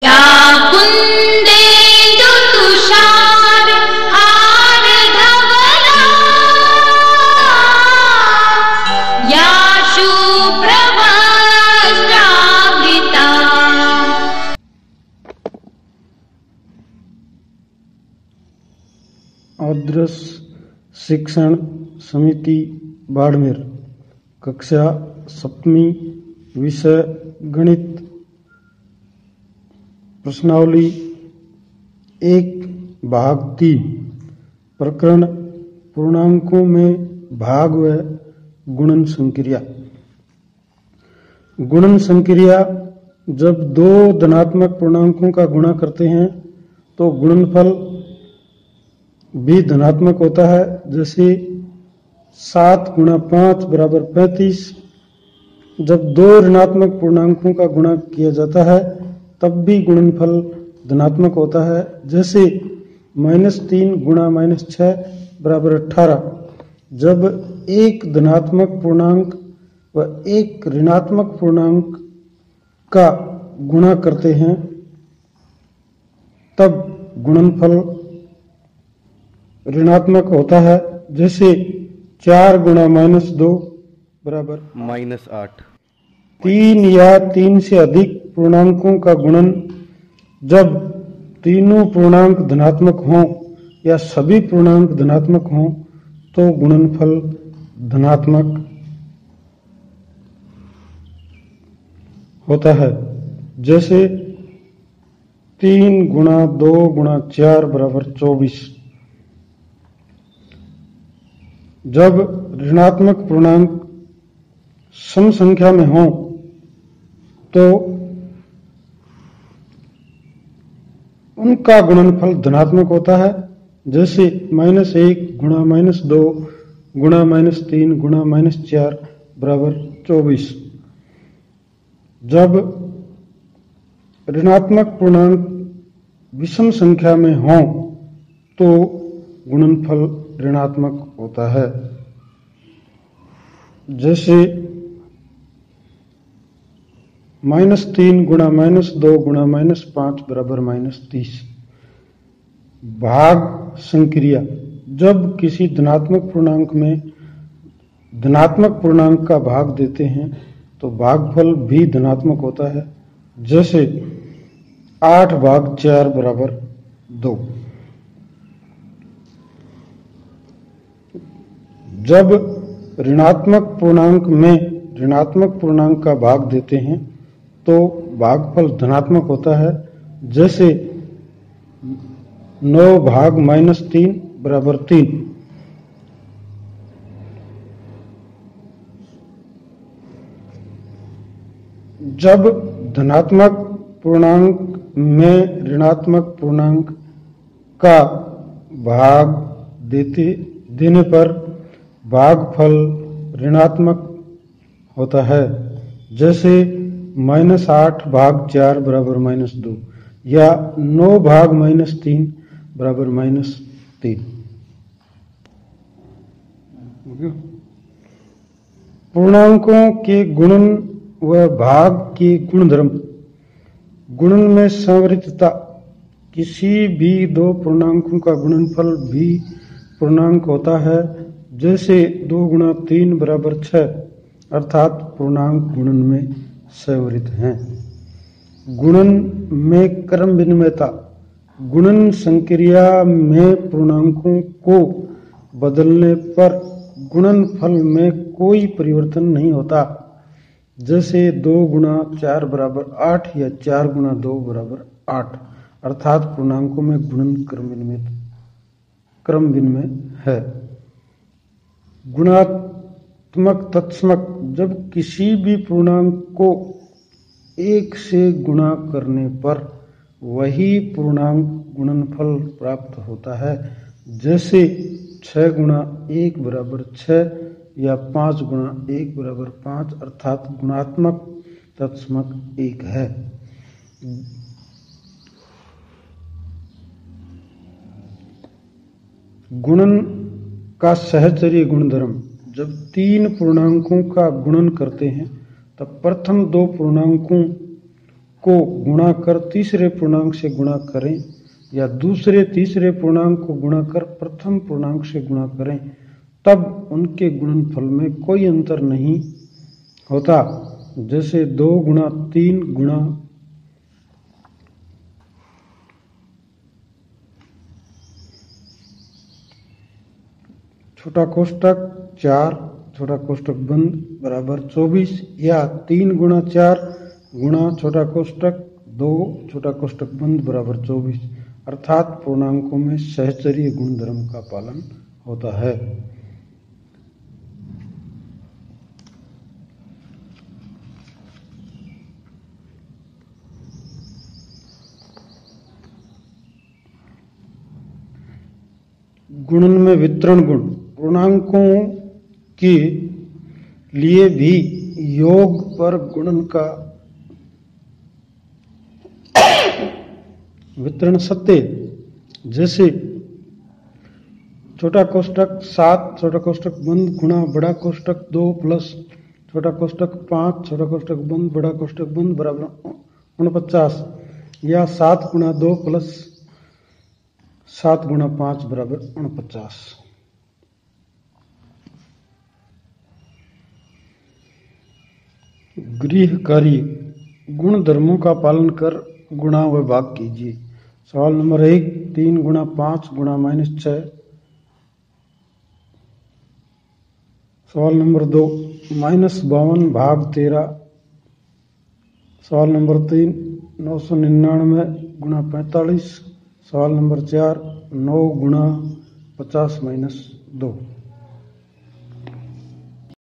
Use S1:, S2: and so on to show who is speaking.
S1: या कुंदेन्दु तुषार हार धवला या शुभ्रवस्त्रावृता।
S2: आदर्श शिक्षण समिति बाड़मेर, कक्षा 7वीं, विषय गणित, प्रश्नावली 1 भाग 3, प्रकरण पूर्णांकों में भाग व गुणन संक्रिया। गुणन संक्रिया जब दो धनात्मक पूर्णांकों का गुणा करते हैं तो गुणनफल भी धनात्मक होता है। जैसे 7 × 5 = 35। जब दो ऋणात्मक पूर्णांकों का गुणा किया जाता है तब भी गुणनफल धनात्मक होता है। जैसे -3 × -6 = 18। जब एक धनात्मक पूर्णांक व एक ऋणात्मक पूर्णांक का गुणा करते हैं तब गुणनफल ऋणात्मक होता है। जैसे 4 × -2 =
S3: -8।
S2: 3 या 3 से अधिक पूर्णांकों का गुणन जब तीनों पूर्णांक धनात्मक हों या सभी पूर्णांक धनात्मक हों तो गुणनफल धनात्मक होता है। जैसे 3 × 2 × 4 = 24। जब ऋणात्मक पूर्णांक सम संख्या में हों तो उनका गुणनफल धनात्मक होता है। जैसे -1 × -2 × -3 × -4 = 24। जब ऋणात्मक पूर्णांक विषम संख्या में हों तो गुणनफल ऋणात्मक होता है। जैसे -3 × -2 × -5 = -30। भाग संक्रिया जब किसी धनात्मक पूर्णांक में धनात्मक पूर्णांक का भाग देते हैं तो भागफल भी धनात्मक होता है। जैसे 8/4 = 2। जब ऋणात्मक पूर्णांक में ऋणात्मक पूर्णांक का भाग देते हैं तो भागफल धनात्मक होता है। जैसे 9/-3 = 3। जब धनात्मक पूर्णांक में ऋणात्मक पूर्णांक का भाग देने पर भागफल ऋणात्मक होता है। जैसे -8/4 = -2 या 9/-3 = -3। पूर्णांकों के गुणन व भाग के गुणधर्म। गुणन में संवृतता। किसी भी दो पूर्णांकों का गुणनफल भी पूर्णांक होता है। जैसे 2 × 3 = 6, अर्थात पूर्णांक गुणन में संवृत हैं। गुणन में क्रम विनिमयता। गुणन संक्रिया में पूर्णांकों को बदलने पर गुणनफल में कोई परिवर्तन नहीं होता। जैसे 2 × 4 = 8 या 4 × 2 = 8, अर्थात पूर्णांकों में गुणन क्रम विनिमय है। गुणात्मक तत्समक। जब किसी भी पूर्णांक को 1 से गुणा करने पर वही पूर्णांक गुणनफल प्राप्त होता है। जैसे 6 × 1 = 6 या 5 × 1 = 5, अर्थात गुणात्मक तत्समक 1 है। गुणन का सहचर्य गुणधर्म। जब 3 पूर्णांकों का गुणन करते हैं तब प्रथम 2 पूर्णांकों को गुणा कर तीसरे पूर्णांक से गुणा करें या दूसरे तीसरे पूर्णांक को गुणा कर प्रथम पूर्णांक से गुणा करें, तब उनके गुणनफल में कोई अंतर नहीं होता। जैसे 2 गुणा 3 गुणा छोटा कोष्टक 4 छोटा कोष्टक बंद बराबर 24 या 3 गुणा 4 गुणा छोटा कोष्टक 2 छोटा कोष्टक बंद बराबर 24, अर्थात पूर्णांकों में सहचर्य गुणधर्म का पालन होता है। गुणन में वितरण गुण। पूर्णांकों के लिए भी योग पर गुणन का वितरण सत्य है। जैसे छोटा कोष्टक 7 छोटा कोष्टक बंद गुणा बड़ा कोष्टक 2 प्लस छोटा कोष्टक 5 छोटा कोष्टक बंद बड़ा कोष्टक बंद बराबर 49 या 7 गुणा 2 प्लस 7 गुणा 5 बराबर 49। गृह कार्य। गुण धर्मों का पालन कर गुणा व भाग कीजिए। सवाल नंबर 1 3 गुणा 5 गुणा -6। सवाल नंबर 2 -52 भाग 13। सवाल नंबर 3 999 गुणा 45। सवाल नंबर 4 9 गुणा 50 - 2।